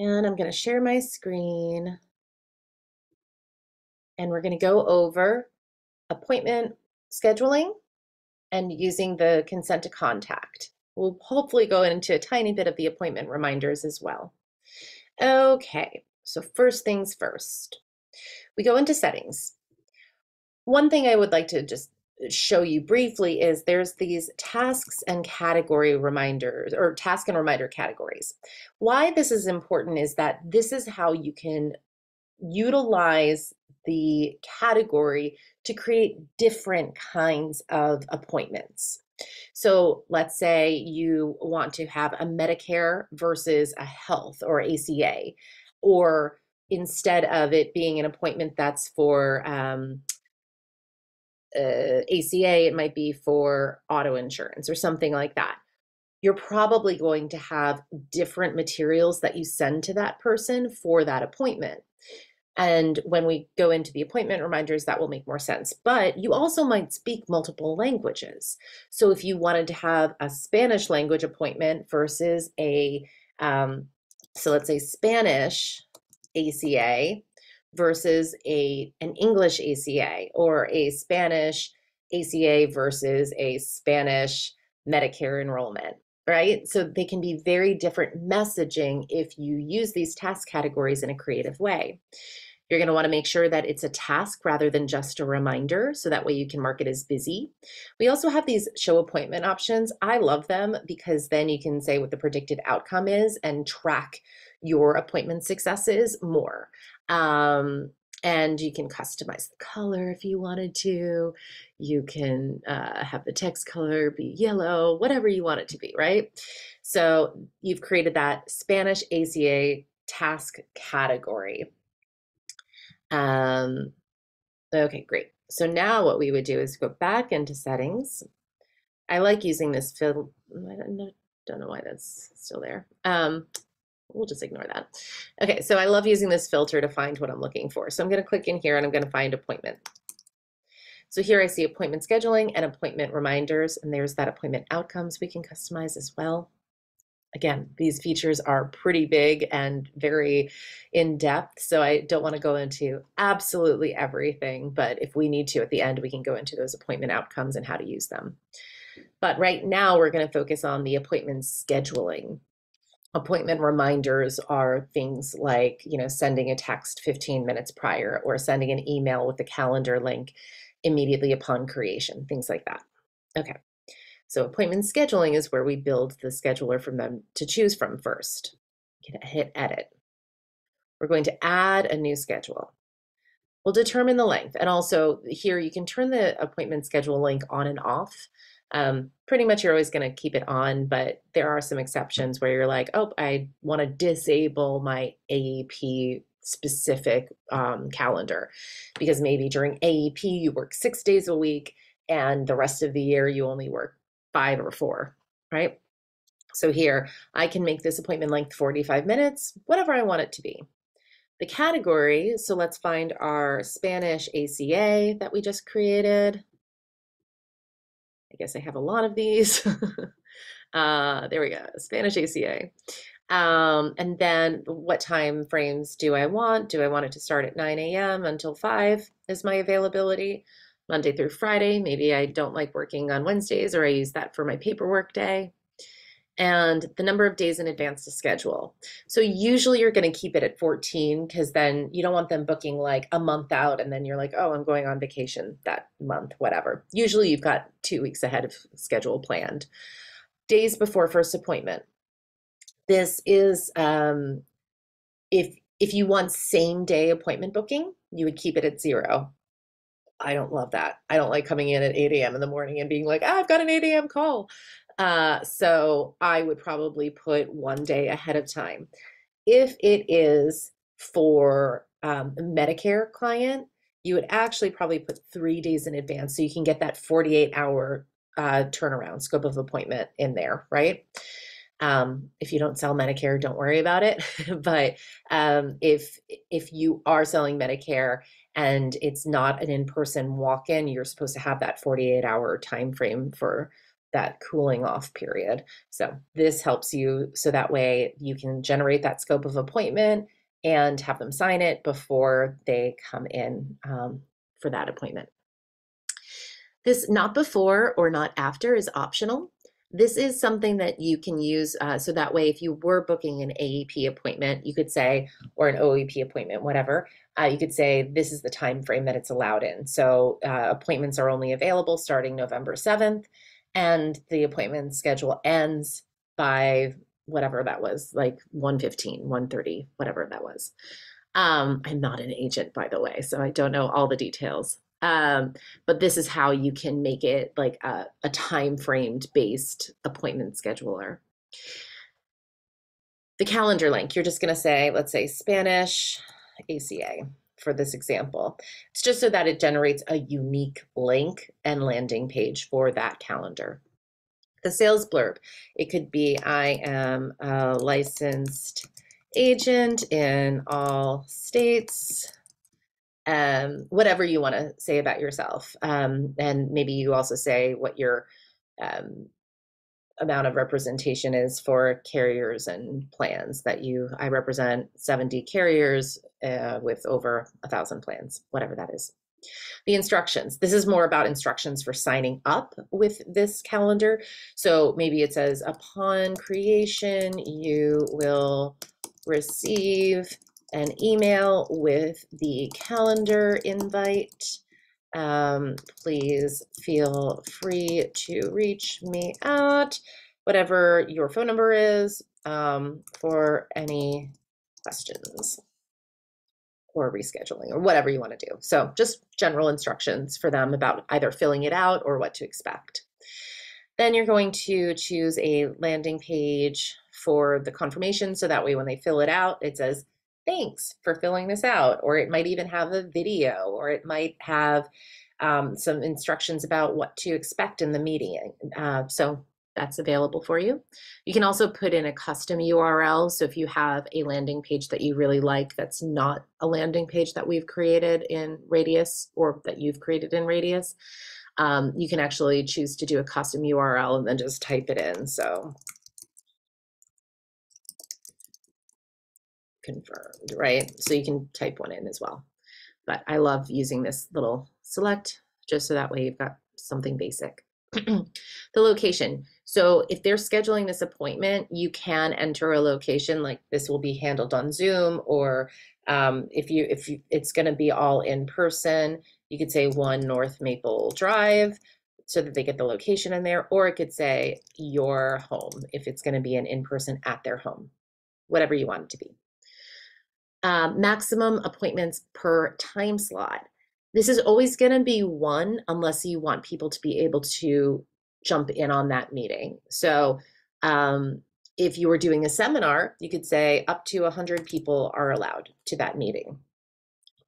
And I'm going to share my screen and we're going to go over appointment scheduling and using the consent to contact. We'll hopefully go into a tiny bit of the appointment reminders as well. Okay, so first things first, we go into settings. One thing I would like to just show you briefly is there's these tasks and category reminders or task and reminder categories. Why this is important is that this is how you can utilize the category to create different kinds of appointments. So let's say you want to have a Medicare versus a health or ACA, or instead of it being an appointment that's for ACA, it might be for auto insurance or something like that. You're probably going to have different materials that you send to that person for that appointment. And when we go into the appointment reminders, that will make more sense. But you also might speak multiple languages. So if you wanted to have a Spanish language appointment versus so let's say Spanish ACA versus an English ACA, or a Spanish ACA versus a Spanish Medicare enrollment, right? So they can be very different messaging if you use these task categories in a creative way. You're going to want to make sure that it's a task rather than just a reminder, so that way you can mark it as busy. We also have these show appointment options. I love them because then you can say what the predicted outcome is and track your appointment successes more. And you can customize the color if you wanted to. You can have the text color be yellow, whatever you want it to be, right? So you've created that Spanish ACA task category. Okay, great. So now what we would do is go back into settings. I like using this fill. I don't know why that's still there. We'll just ignore that. Okay, so I love using this filter to find what I'm looking for. So I'm going to click in here and I'm going to find appointment. So here I see appointment scheduling and appointment reminders, and there's that appointment outcomes we can customize as well. Again, these features are pretty big and very in-depth, so I don't want to go into absolutely everything, but if we need to at the end, we can go into those appointment outcomes and how to use them. But right now, we're going to focus on the appointment scheduling. Appointment reminders are things like, sending a text 15 minutes prior or sending an email with the calendar link immediately upon creation, things like that. Okay. So appointment scheduling is where we build the scheduler for them to choose from first. Hit edit. We're going to add a new schedule. We'll determine the length. And also here you can turn the appointment schedule link on and off. Pretty much you're always going to keep it on, but there are some exceptions where you're like, oh, I want to disable my AEP specific calendar, because maybe during AEP you work 6 days a week and the rest of the year you only work 5 or 4, right? So here I can make this appointment length 45 minutes, whatever I want it to be. The category, so let's find our Spanish ACA that we just created. I guess I have a lot of these. There we go, Spanish ACA. And then what time frames do I want? Do I want it to start at 9 a.m. until 5 is my availability? Monday through Friday. Maybe I don't like working on Wednesdays, or I use that for my paperwork day. And the number of days in advance to schedule. So usually you're going to keep it at 14, because then you don't want them booking like a month out and then you're like, oh, I'm going on vacation that month, whatever. Usually you've got 2 weeks ahead of schedule planned. Days before first appointment. This is if you want same day appointment booking, you would keep it at 0. I don't love that. I don't like coming in at 8 a.m. in the morning and being like, I've got an 8 a.m. call. So I would probably put 1 day ahead of time. If it is for a Medicare client, you would actually probably put 3 days in advance, so you can get that 48-hour turnaround scope of appointment in there, right? If you don't sell Medicare, don't worry about it. But if you are selling Medicare and it's not an in-person walk-in, you're supposed to have that 48-hour time frame for that cooling off period. So this helps you so that way you can generate that scope of appointment and have them sign it before they come in for that appointment. This not before or not after is optional. This is something that you can use so that way if you were booking an AEP appointment, you could say, or an OEP appointment, whatever, you could say this is the time frame that it's allowed in. So appointments are only available starting November 7th, and the appointment schedule ends by whatever that was, like 1:15, 1:30, whatever that was. I'm not an agent, by the way, so I don't know all the details. But this is how you can make it like a time framed based appointment scheduler. The calendar link, you're just going to say, let's say Spanish ACA for this example. It's just so that it generates a unique link and landing page for that calendar. The sales blurb, it could be, I am a licensed agent in all states. Whatever you want to say about yourself. And maybe you also say what your amount of representation is for carriers and plans that I represent 70 carriers with over 1,000 plans, whatever that is. The instructions, this is more about instructions for signing up with this calendar. So maybe it says, upon creation, you will receive an email with the calendar invite. Please feel free to reach me at whatever your phone number is for any questions or rescheduling or whatever you want to do. So just general instructions for them about either filling it out or what to expect. Then you're going to choose a landing page for the confirmation. So that way when they fill it out, it says, thanks for filling this out. Or it might even have a video, or it might have some instructions about what to expect in the meeting. So that's available for you. You can also put in a custom URL. So if you have a landing page that you really like, that's not a landing page that we've created in Radius or that you've created in Radius, you can actually choose to do a custom URL and then just type it in. So confirmed, right? So you can type one in as well. But I love using this little select just so that way you've got something basic. The location. So if they're scheduling this appointment, you can enter a location, like this will be handled on Zoom, or if it's going to be all in person, you could say 1 North Maple Drive so that they get the location in there, or it could say your home if it's going to be an in-person at their home, whatever you want it to be. Maximum appointments per time slot. This is always going to be 1 unless you want people to be able to jump in on that meeting. So if you were doing a seminar, you could say up to 100 people are allowed to that meeting.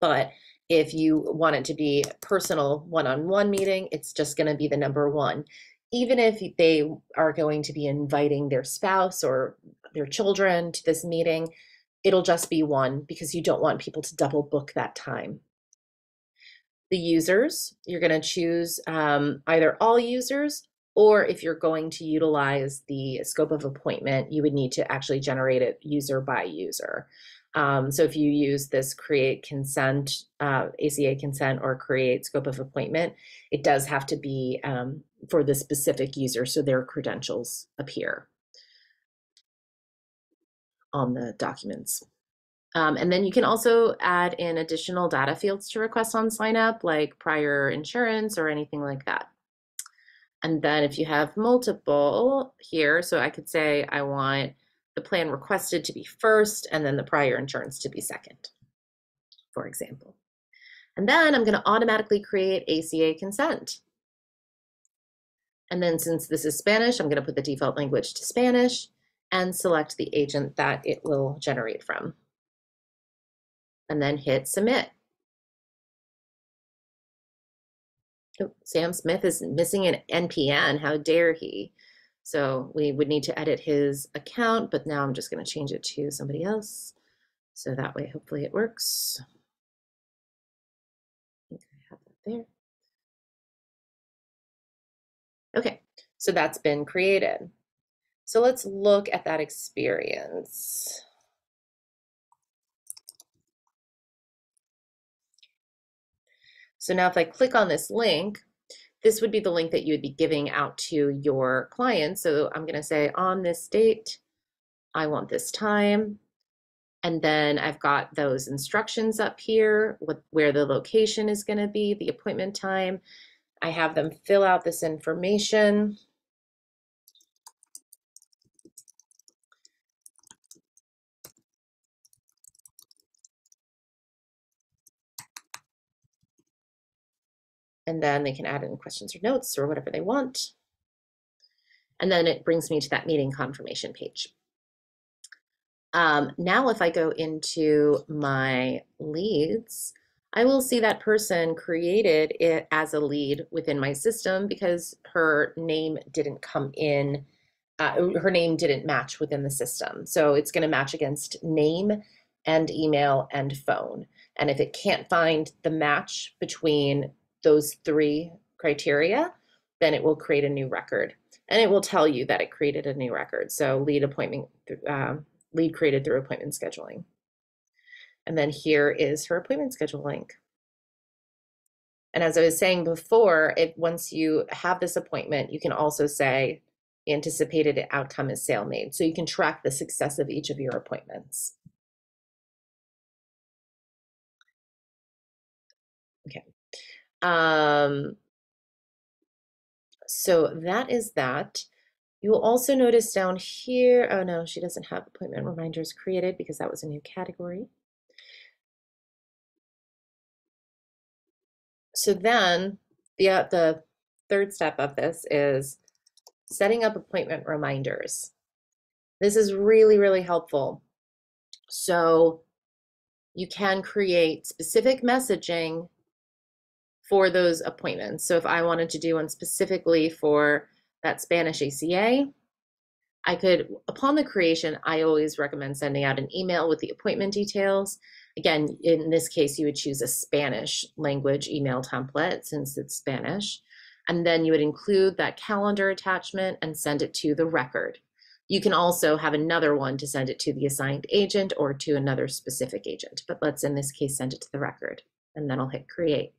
But if you want it to be a personal one-on-one meeting, it's just going to be the number 1. Even if they are going to be inviting their spouse or their children to this meeting, it'll just be 1 because you don't want people to double book that time. The users, you're going to choose either all users, or if you're going to utilize the scope of appointment, you would need to actually generate it user by user. So if you use this create consent, ACA consent, or create scope of appointment, it does have to be for the specific user so their credentials appear on the documents. And then you can also add in additional data fields to request on sign up, like prior insurance or anything like that. And then if you have multiple here, so I could say I want the plan requested to be first and then the prior insurance to be second, for example. And then I'm going to automatically create ACA consent. And then since this is Spanish, I'm going to put the default language to Spanish and select the agent that it will generate from. And then hit submit. Oh, Sam Smith is missing an NPN. How dare he? So we would need to edit his account, but now I'm just going to change it to somebody else. So that way, hopefully it works. I think I have that there. Okay, So that's been created. So let's look at that experience. So now if I click on this link, this would be the link that you would be giving out to your clients. So I'm going to say on this date, I want this time. And then I've got those instructions up here, where the location is going to be, the appointment time. I have them fill out this information. And then they can add in questions or notes or whatever they want. And then it brings me to that meeting confirmation page. Now if I go into my leads, I will see that person created it as a lead within my system because her name didn't come in, her name didn't match within the system. So it's going to match against name and email and phone. And if it can't find the match between those three criteria, then it will create a new record. And it will tell you that it created a new record. So lead created through appointment scheduling. And then here is her appointment schedule link. And as I was saying before, once you have this appointment, you can also say anticipated outcome is sale made. So you can track the success of each of your appointments. Okay. So that is that. You will also notice down here, oh no, she doesn't have appointment reminders created because that was a new category. So then the third step of this is setting up appointment reminders. This is really, really helpful. So you can create specific messaging for those appointments. So if I wanted to do one specifically for that Spanish ACA, I could, upon the creation, I always recommend sending out an email with the appointment details. Again, in this case, you would choose a Spanish language email template since it's Spanish. And then you would include that calendar attachment and send it to the record. You can also have another one to send it to the assigned agent or to another specific agent, but let's in this case send it to the record, and then I'll hit create.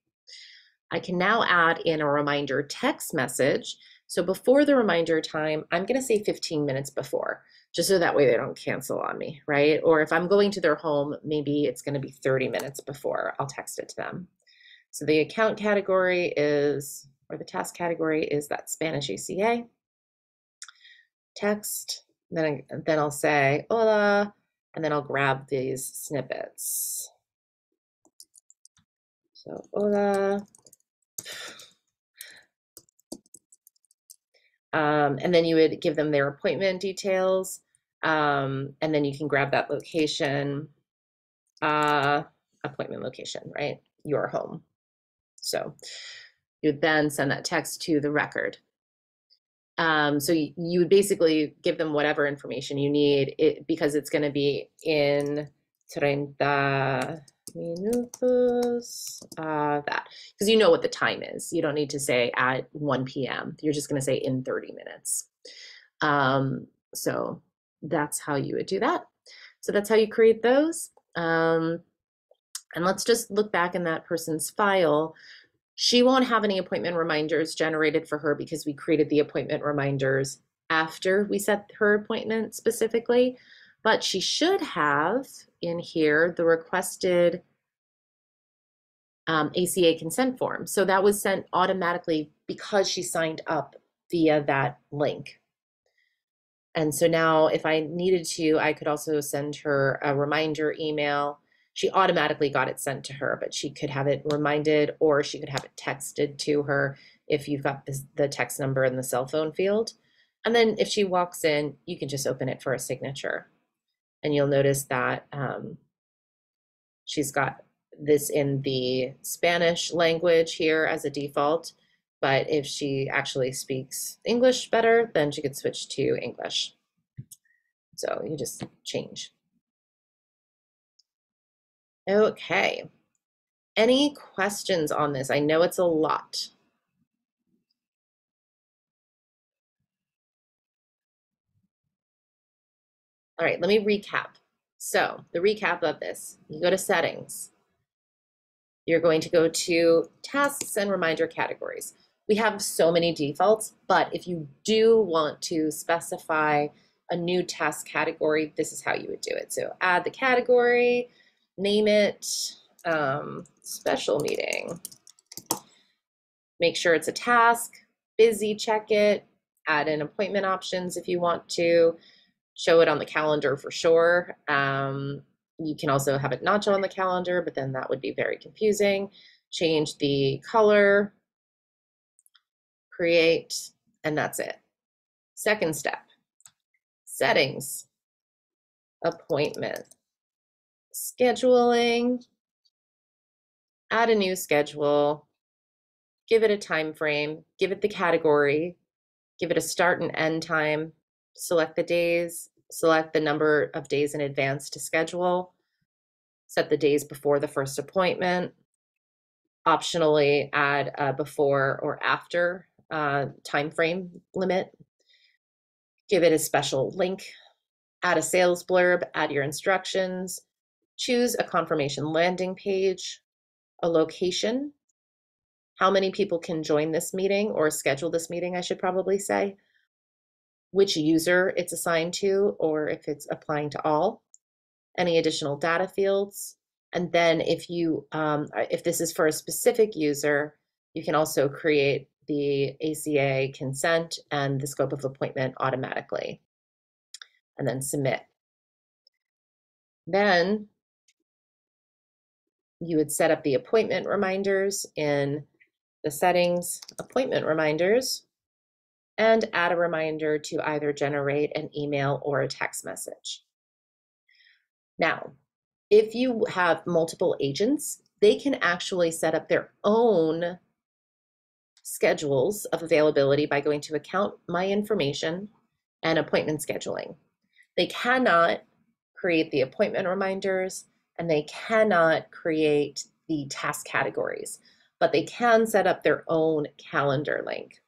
I can now add in a reminder text message. So before the reminder time, I'm going to say 15 minutes before, just so that way they don't cancel on me, right? Or if I'm going to their home, maybe it's going to be 30 minutes before, I'll text it to them. So the account category is, or the task category is that Spanish ACA. Text, then I'll say hola, and then I'll grab these snippets. So hola. And then you would give them their appointment details, and then you can grab that location, appointment location, right? Your home. So you would then send that text to the record. So you would basically give them whatever information you need because it's going to be in 30 minutos, that, because you know what the time is. You don't need to say at 1 p.m. You're just going to say in 30 minutes. So that's how you would do that. So that's how you create those. And let's just look back in that person's file. She won't have any appointment reminders generated for her because we created the appointment reminders after we set her appointment specifically, but she should have in here the requested ACA consent form. So that was sent automatically because she signed up via that link. And so now if I needed to, I could also send her a reminder email. She automatically got it sent to her, but she could have it reminded or she could have it texted to her if you've got the text number in the cell phone field. And then if she walks in, you can just open it for a signature. And you'll notice that she's got this in the Spanish language here as a default. But if she actually speaks English better, then she could switch to English. So you just change. Okay. Any questions on this? I know it's a lot. All right, let me recap. So the recap of this, you go to settings. You're going to go to tasks and reminder categories. We have so many defaults, but if you do want to specify a new task category, this is how you would do it. So add the category, name it special meeting. Make sure it's a task, busy, check it, add in appointment options if you want to, show it on the calendar for sure. You can also have it not show on the calendar, but then that would be very confusing. Change the color, create, and that's it. Second step, settings, appointment, scheduling, add a new schedule, give it a time frame, give it the category, give it a start and end time, select the days, select the number of days in advance to schedule, set the days before the first appointment, optionally add a before or after time frame limit, give it a special link, add a sales blurb, add your instructions, choose a confirmation landing page, a location, how many people can join this meeting or schedule this meeting, I should probably say, which user it's assigned to, or if it's applying to all, any additional data fields. And then if this is for a specific user, you can also create the ACA consent and the scope of appointment automatically, and then submit. Then you would set up the appointment reminders in the settings, appointment reminders, and add a reminder to either generate an email or a text message. Now, if you have multiple agents, they can actually set up their own schedules of availability by going to Account My Information and Appointment Scheduling. They cannot create the appointment reminders and they cannot create the task categories, but they can set up their own calendar link.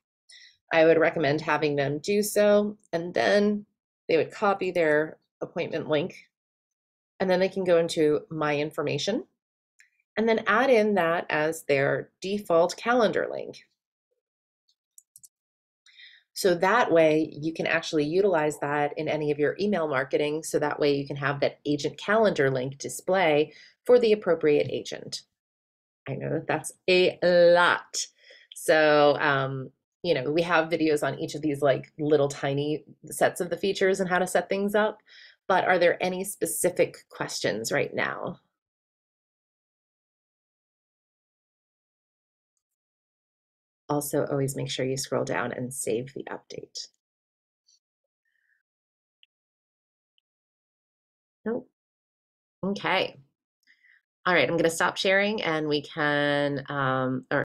I would recommend having them do so, and then they would copy their appointment link, and then they can go into My Information and then add in that as their default calendar link. So that way you can actually utilize that in any of your email marketing. So that way you can have that agent calendar link display for the appropriate agent. I know that that's a lot. So, we have videos on each of these like little tiny sets of the features and how to set things up. But are there any specific questions right now? Also, always make sure you scroll down and save the update. Nope. Okay. All right, I'm going to stop sharing and we can, or